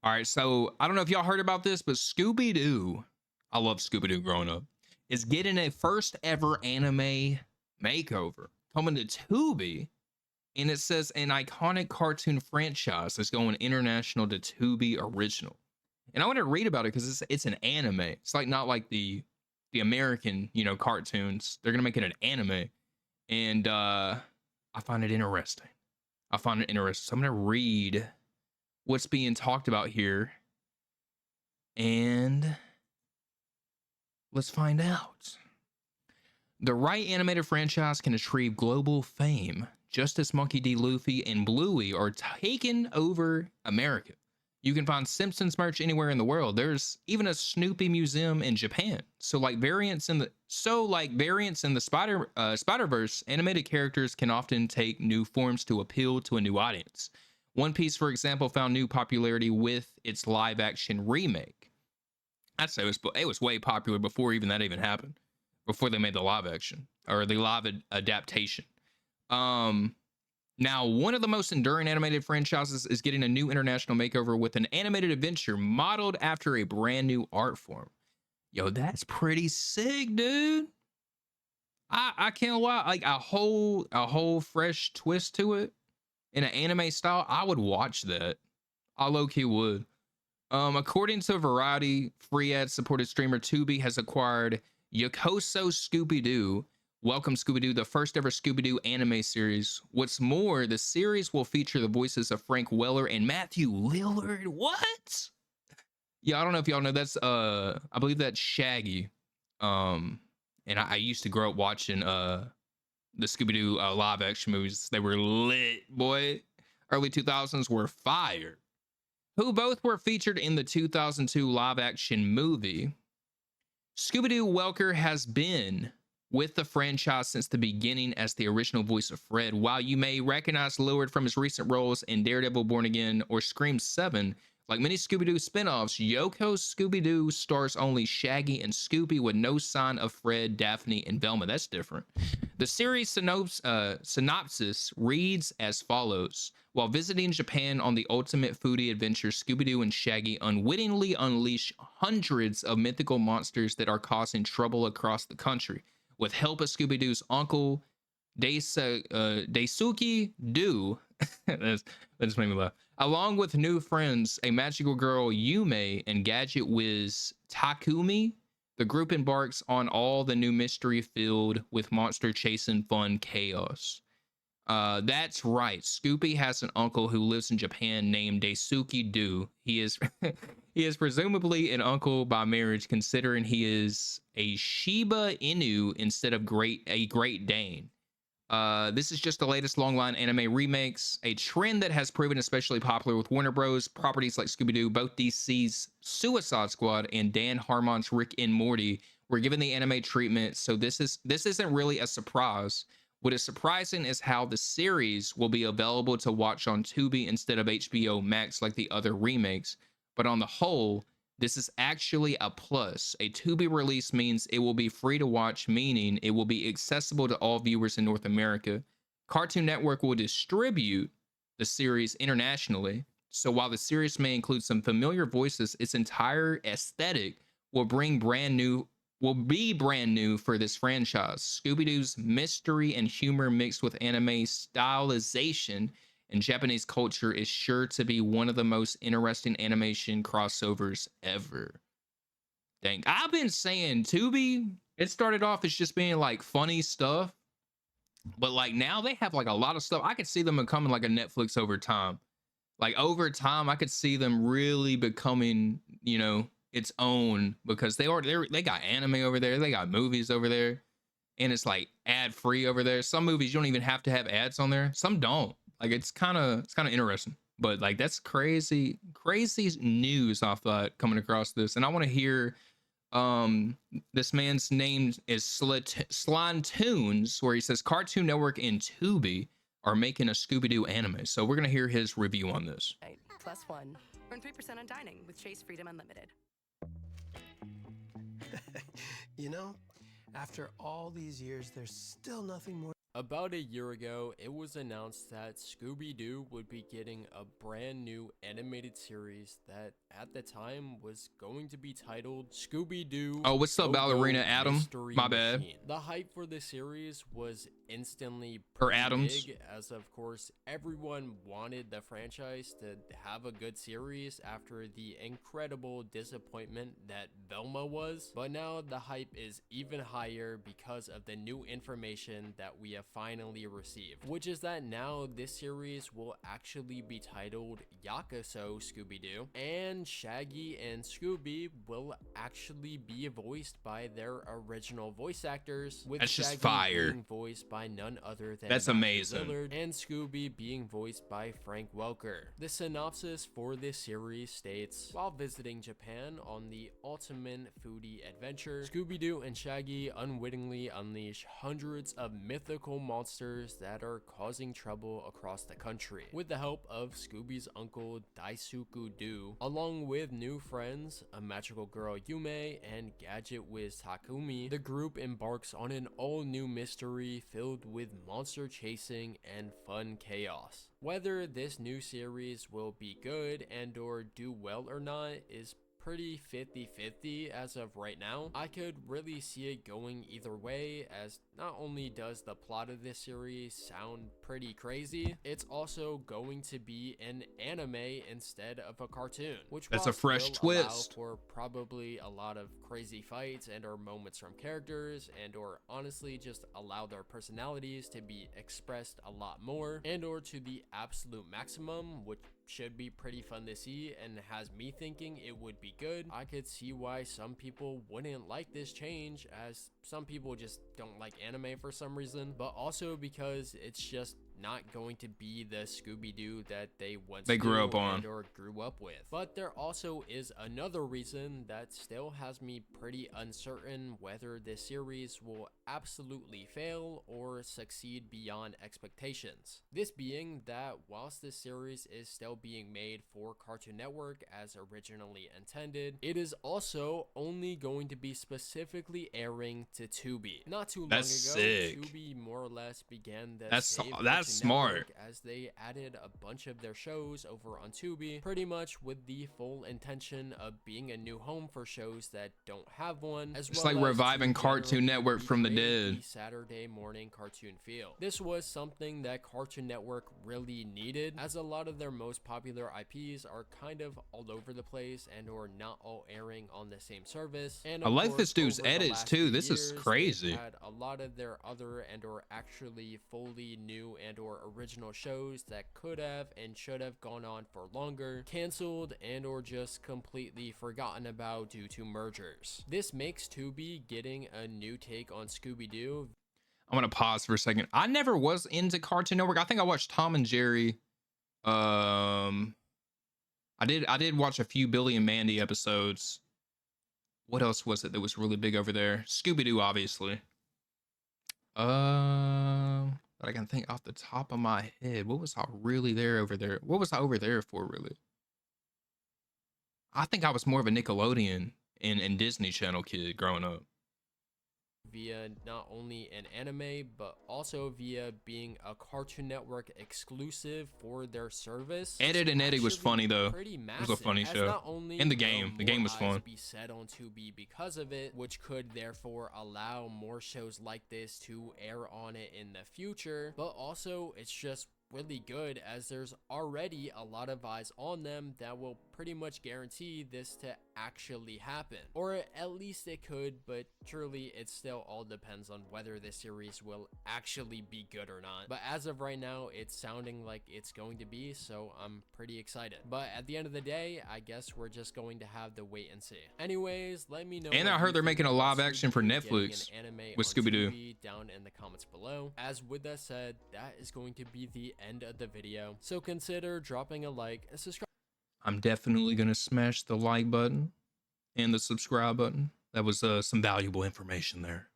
All right, so I don't know if y'all heard about this, but Scooby-Doo, I love Scooby-Doo growing up, is getting a first ever anime makeover coming to Tubi, and it says an iconic cartoon franchise is going international to Tubi original. And I want to read about it because it's an anime. It's like not like the American, cartoons. They're gonna make it an anime, and I find it interesting. I find it interesting. So I'm gonna read what's being talked about here, and let's find out. The right animated franchise can achieve global fame, just as Monkey D. Luffy and Bluey are taking over America. You can find Simpsons merch anywhere in the world. There's even a Snoopy museum in Japan. So like variants in the Spider-Verse, animated characters can often take new forms to appeal to a new audience. One Piece, for example, found new popularity with its live-action remake. I'd say it was way popular before even that even happened, before they made the live action or the live adaptation. Now, one of the most enduring animated franchises is getting a new international makeover with an animated adventure modeled after a brand new art form. Yo, that's pretty sick, dude. I can't lie, like a whole fresh twist to it in an anime style. I would watch that. I low-key would. According to Variety, free ad-supported streamer Tubi has acquired Yokoso Scooby-Doo, Welcome Scooby-Doo, the first ever Scooby-Doo anime series. What's more, the series will feature the voices of Frank Welker and Matthew Lillard. What? Yeah, I don't know if y'all know, that's I believe that's Shaggy. And I used to grow up watching the Scooby-Doo live action movies. They were lit, boy. Early 2000s were fire. Who both were featured in the 2002 live action movie. Scooby-Doo Welker has been with the franchise since the beginning as the original voice of Fred. While you may recognize Lillard from his recent roles in Daredevil Born Again or Scream 7, like many Scooby-Doo spin-offs, Yoko's Scooby-Doo stars only Shaggy and Scooby with no sign of Fred, Daphne, and Velma. That's different. The series synopsis reads as follows. While visiting Japan on the ultimate foodie adventure, Scooby-Doo and Shaggy unwittingly unleash hundreds of mythical monsters that are causing trouble across the country. With help of Scooby-Doo's uncle, Daisuke Doo, that just made me laugh, along with new friends, a magical girl Yume and gadget whiz Takumi, the group embarks on all the new mystery filled with monster chasing fun chaos. That's right. Scooby has an uncle who lives in Japan named Daisuke Doo. He is he is presumably an uncle by marriage, considering he is a Shiba Inu instead of a Great Dane. This is just the latest longline anime remakes, a trend that has proven especially popular with Warner Bros. Properties like Scooby-Doo. Both DC's Suicide Squad and Dan Harmon's Rick and Morty were given the anime treatment, so this isn't really a surprise. What is surprising is how the series will be available to watch on Tubi instead of HBO Max like the other remakes. But on the whole, this is actually a plus. A Tubi release means it will be free to watch, meaning it will be accessible to all viewers in North America. Cartoon Network will distribute the series internationally. So while the series may include some familiar voices, its entire aesthetic will be brand new for this franchise. Scooby-Doo's mystery and humor mixed with anime stylization and Japanese culture is sure to be one of the most interesting animation crossovers ever. Dang, I've been saying Tubi, it started off as just being like funny stuff, but like now they have like a lot of stuff. I could see them becoming like a Netflix over time. Like over time, I could see them really becoming, its own, because they got anime over there, they got movies over there, and it's like ad free over there. Some movies you don't even have to have ads on there. Some don't. Like it's kind of interesting, but like that's crazy news I thought coming across this. And I want to hear this man's name is Slantoons, where he says Cartoon Network and Tubi are making a Scooby-Doo anime. So we're gonna hear his review on this. +1. Earn 3% on dining with Chase Freedom Unlimited. You know, after all these years, there's still nothing more About a year ago, it was announced that Scooby-Doo would be getting a brand new animated series that at the time was going to be titled Scooby-Doo Oh, what's up, Go-Go Ballerina Adam? Mystery My bad. Machine. The hype for the series was instantly Or pretty Adams. big, as of course everyone wanted the franchise to have a good series after the incredible disappointment that Velma was. But now the hype is even higher because of the new information that we have finally received, which is that now this series will actually be titled Yakuso Scooby-Doo, and Shaggy and Scooby will actually be voiced by their original voice actors, with That's just Shaggy fire. being voiced by none other than That's Matthew amazing. Lillard, and Scooby being voiced by Frank Welker. The synopsis for this series states, while visiting Japan on the ultimate foodie adventure, Scooby-Doo and Shaggy unwittingly unleash hundreds of mythical monsters that are causing trouble across the country. With the help of Scooby's uncle Daisuke-Doo, along with new friends, a magical girl Yume and gadget whiz Takumi, the group embarks on an all-new mystery filled with monster chasing and fun chaos. Whether this new series will be good and or do well or not is pretty 50-50 as of right now. I could really see it going either way, as not only does the plot of this series sound pretty crazy, it's also going to be an anime instead of a cartoon, which That's a fresh twist. for probably a lot of crazy fights and or moments from characters, and or honestly just allow their personalities to be expressed a lot more and or to the absolute maximum, which should be pretty fun to see and has me thinking it would be good. I could see why some people wouldn't like this change, as some people just don't like anime for some reason, but also because it's just not going to be the Scooby-Doo that they grew up on or grew up with. But there also is another reason that still has me pretty uncertain whether this series will absolutely fail or succeed beyond expectations. This being that whilst this series is still being made for Cartoon Network as originally intended, it is also only going to be specifically airing to Tubi. Not too long ago, sick. Tubi more or less began the That's smart, as they added a bunch of their shows over on Tubi, pretty much with the full intention of being a new home for shows that don't have one, as it's well like as reviving to Cartoon generally Network from the recreate dead. the Saturday morning cartoon feel. This was something that Cartoon Network really needed, as a lot of their most popular IPs are kind of all over the place and or not all airing on the same service. And I of like course, this dude's over the edits last too. few This is years, they've crazy. had a lot of their other and or actually fully new and or original shows that could have and should have gone on for longer, canceled and or just completely forgotten about due to mergers. This makes Tubi getting a new take on Scooby-Doo. I'm gonna pause for a second. I never was into Cartoon Network. I think I watched Tom and Jerry. I did watch a few Billy and Mandy episodes. What else was it that was really big over there? Scooby-Doo, obviously. But I can think off the top of my head. What was I really there over there? What was I over there for, really? I think I was more of a Nickelodeon and Disney Channel kid growing up. Via not only an anime, but also via being a Cartoon Network exclusive for their service. Ed and Eddie was funny though. Pretty massive, it was a funny show. Not only and the game was fun. Be set on Tubi because of it, which could therefore allow more shows like this to air on it in the future, but also it's just really good, as there's already a lot of eyes on them that will pretty much guarantee this to actually happen, or at least it could, but truly it still all depends on whether this series will actually be good or not. But as of right now, it's sounding like it's going to be, so I'm pretty excited. But at the end of the day, I guess we're just going to have to wait and see. Anyways, let me know. And I heard they're making a live action for Netflix with Scooby-Doo down in the comments below. As with that said, that is going to be the end of the video, so consider dropping a like, a subscribe. I'm definitely gonna smash the like button and the subscribe button. That was some valuable information there.